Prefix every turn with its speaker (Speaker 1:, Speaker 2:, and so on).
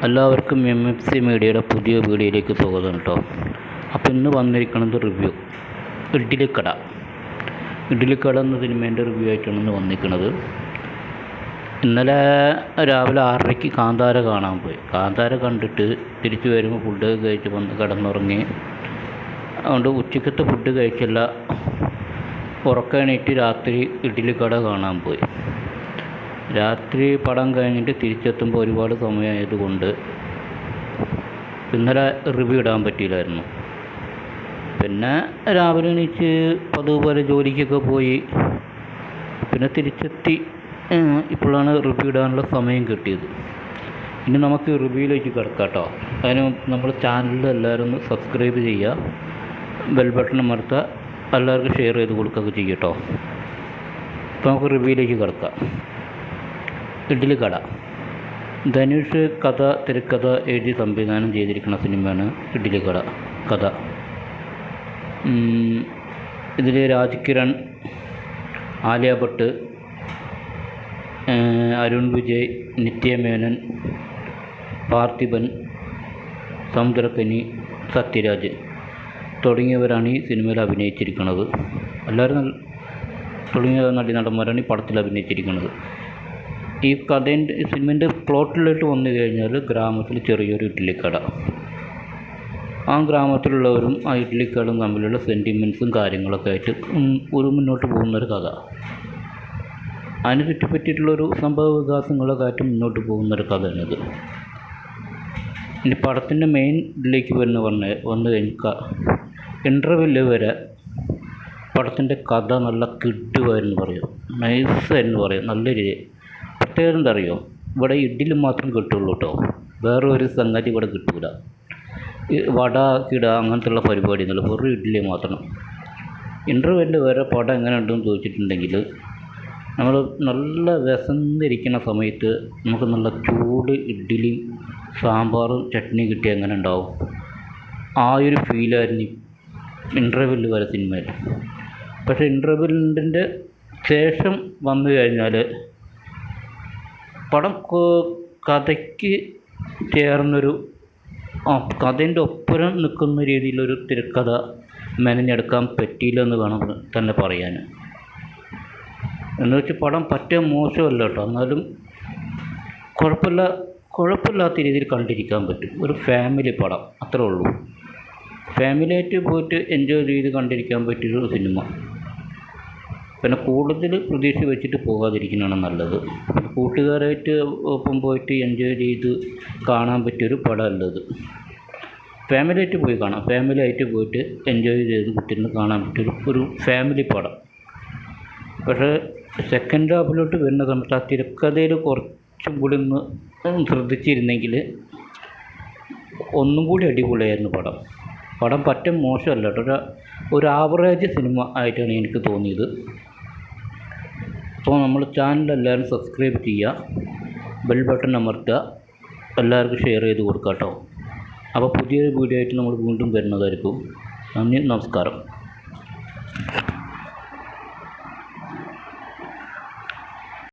Speaker 1: എല്ലാവർക്കും MFC മീഡിയയുടെ പുതിയ വീഡിയോയിലേക്ക് സ്വാഗതം കേട്ടോ. അപ്പോൾ ഇന്ന് വന്നിരിക്കുന്നത് റിവ്യൂ ഇഡ്ഡലിക്കട എന്ന സിനിമേൻ്റെ റിവ്യൂ ആയിട്ടാണ് ഇന്ന് വന്നിരിക്കുന്നത്. ഇന്നലെ രാവിലെ 6:30 കാന്താര കാണാൻ പോയി. കാന്താര കണ്ടിട്ട് തിരിച്ചു വരുമ്പോൾ ഫുഡ് കഴിച്ച് വന്ന് കിടന്നുറങ്ങി. അതുകൊണ്ട് ഉച്ചക്കത്തെ ഫുഡ് കഴിച്ചില്ല. ഉറക്കണീറ്റ് രാത്രി ഇഡ്ഡലിക്കട കാണാൻ പോയി. രാത്രി പടം കഴിഞ്ഞിട്ട് തിരിച്ചെത്തുമ്പോൾ ഒരുപാട് സമയമായതുകൊണ്ട് ഇന്നലെ റിവ്യൂ ഇടാൻ പറ്റിയില്ലായിരുന്നു. പിന്നെ രാവിലെ എണീച്ച് പതുപോലെ ജോലിക്കൊക്കെ പോയി. പിന്നെ തിരിച്ചെത്തി ഇപ്പോഴാണ് റിവ്യൂ ഇടാനുള്ള സമയം കിട്ടിയത്. ഇനി നമുക്ക് റിവ്യൂയിലേക്ക് കിടക്കാം കേട്ടോ. അതിന് നമ്മൾ ചാനലിൽ എല്ലാവരും ഒന്ന് സബ്സ്ക്രൈബ് ചെയ്യുക, ബെൽ ബട്ടൺ അമർത്തുക, എല്ലാവർക്കും ഷെയർ ചെയ്ത് കൊടുക്കുകയൊക്കെ ചെയ്യും കേട്ടോ. ഇപ്പോൾ നമുക്ക് റിവ്യൂയിലേക്ക് കിടക്കാം. ഇഡ്ഡലിക്കട ധനുഷ് തിരക്കഥ എഴുതി സംവിധാനം ചെയ്തിരിക്കുന്ന സിനിമയാണ് ഇഡ്ഡലിക്കട കഥ. ഇതിൽ രാജ് കിരൺ, ആലിയ ഭട്ട്, അരുൺ വിജയ്, നിത്യ മേനൻ, പാർത്ഥിബൻ, സമുദ്രക്കനി, സത്യരാജ് തുടങ്ങിയവരാണ് ഈ സിനിമയിൽ അഭിനയിച്ചിരിക്കുന്നത്. എല്ലാവരും തുടങ്ങിയ നടന്മാരാണ് ഈ പടത്തിൽ അഭിനയിച്ചിരിക്കുന്നത്. ഈ സിനിമേൻ്റെ പ്ലോട്ടിലോട്ട് വന്നു കഴിഞ്ഞാൽ ഗ്രാമത്തിൽ ചെറിയൊരു ഇഡ്ഡലിക്കട, ആ ഗ്രാമത്തിലുള്ളവരും ആ ഇഡ്ഡലിക്കടയും തമ്മിലുള്ള സെൻറ്റിമെൻറ്റ്സും കാര്യങ്ങളൊക്കെ ആയിട്ട് മുന്നോട്ട് പോകുന്നൊരു കഥ. അതിന് ചുറ്റിപ്പറ്റിയിട്ടുള്ളൊരു സംഭവ വികാസങ്ങളൊക്കെ ആയിട്ട് മുന്നോട്ട് പോകുന്നൊരു കഥയാണിത്. ഇനി പടത്തിൻ്റെ മെയിൻ ഇതിലേക്ക് വന്നു കഴിഞ്ഞാൽ ഇൻ്റർവെല്ല് വരെ പടത്തിൻ്റെ കഥ നല്ല കിടുവായിരുന്നു പറയും, നൈസായിരുന്നു പറയും. നല്ല രീതി പ്രത്യേകം എന്താ അറിയോ, ഇവിടെ ഇഡ്ഡലി മാത്രം കിട്ടുള്ളൂ കേട്ടോ, വേറെ ഒരു സംഗതി ഇവിടെ കിട്ടില്ല. വട കിട അങ്ങനത്തെ പരിപാടി ഒന്നുമില്ല, വെറും ഇഡ്ഡലി മാത്രം. ഇൻ്റർവെല്ല് വരെ പടം എങ്ങനെ ഉണ്ടെന്ന് ചോദിച്ചിട്ടുണ്ടെങ്കിൽ നമ്മൾ നല്ല വിശന്നിരിക്കുന്ന സമയത്ത് നമുക്ക് നല്ല ചൂട് ഇഡ്ഡലിയും സാമ്പാറും ചട്നിയും കിട്ടിയാൽ എങ്ങനെ ഉണ്ടാവും, ആ ഒരു ഫീലായിരുന്നു ഇൻ്റർവെല്ല് വരെ സിനിമയിൽ. പക്ഷേ ഇൻ്റർവെല്ലിൻ്റെ ശേഷം വന്നു കഴിഞ്ഞാൽ പടം കഥയ്ക്ക് ചേർന്നൊരു കഥേൻ്റെ ഒപ്പരം നിൽക്കുന്ന രീതിയിലൊരു തിരക്കഥ മെനഞ്ഞെടുക്കാൻ പറ്റിയില്ല എന്ന് വേണം തന്നെ പറയാൻ. എന്ന് വെച്ചാൽ പടം പറ്റേ മോശമല്ല കേട്ടോ, എന്നാലും കുഴപ്പമില്ലാത്ത രീതിയിൽ കണ്ടിരിക്കാൻ പറ്റും. ഒരു ഫാമിലി പടം അത്രേ ഉള്ളൂ. ഫാമിലിയായിട്ട് പോയിട്ട് എൻജോയ് ചെയ്ത് കണ്ടിരിക്കാൻ പറ്റിയൊരു സിനിമ. പിന്നെ കൂടുതൽ പ്രതീക്ഷ വെച്ചിട്ട് പോകാതിരിക്കുന്നതാണ് നല്ലത്. കൂട്ടുകാരായിട്ട് ഒപ്പം പോയിട്ട് എൻജോയ് ചെയ്ത് കാണാൻ പറ്റിയൊരു പടമല്ലത്. ഫാമിലിയായിട്ട് പോയി കാണാം, ഫാമിലിയായിട്ട് പോയിട്ട് എൻജോയ് ചെയ്ത് കുട്ടികൾ കാണാൻ പറ്റിയൊരു ഫാമിലി പടം. പക്ഷേ സെക്കൻഡ് ഹാഫിലോട്ട് വരുന്ന സമയത്ത് ആ തിരക്കഥയിൽ കുറച്ചും കൂടി ഒന്ന് ശ്രദ്ധിച്ചിരുന്നെങ്കിൽ ഒന്നും കൂടി അടിപൊളിയായിരുന്നു പടം പറ്റ മോശമല്ല കേട്ടോ, ഒരു ആവറേജ് സിനിമ ആയിട്ടാണ് എനിക്ക് തോന്നിയത്. അപ്പോൾ നമ്മൾ ചാനൽ എല്ലാവരും സബ്സ്ക്രൈബ് ചെയ്യുക, ബെൽ ബട്ടൺ അമർത്തുക, എല്ലാവർക്കും ഷെയർ ചെയ്ത് കൊടുക്കുക കേട്ടോ. അപ്പോൾ പുതിയൊരു വീഡിയോ ആയിട്ട് നമ്മൾ വീണ്ടും വരുന്നതായിരിക്കും. നന്ദി, നമസ്കാരം.